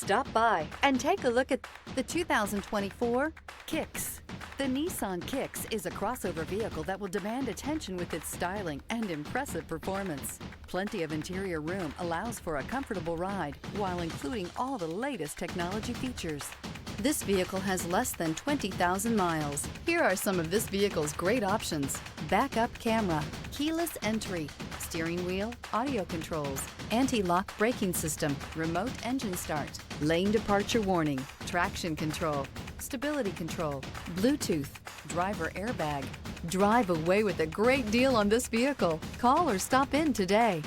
Stop by and take a look at the 2024 Kicks. The Nissan Kicks is a crossover vehicle that will demand attention with its styling and impressive performance. Plenty of interior room allows for a comfortable ride while including all the latest technology features. This vehicle has less than 20,000 miles. Here are some of this vehicle's great options: backup camera, keyless entry, steering wheel audio controls, anti-lock braking system, remote engine start, lane departure warning, traction control, stability control, Bluetooth, driver airbag. Drive away with a great deal on this vehicle. Call or stop in today.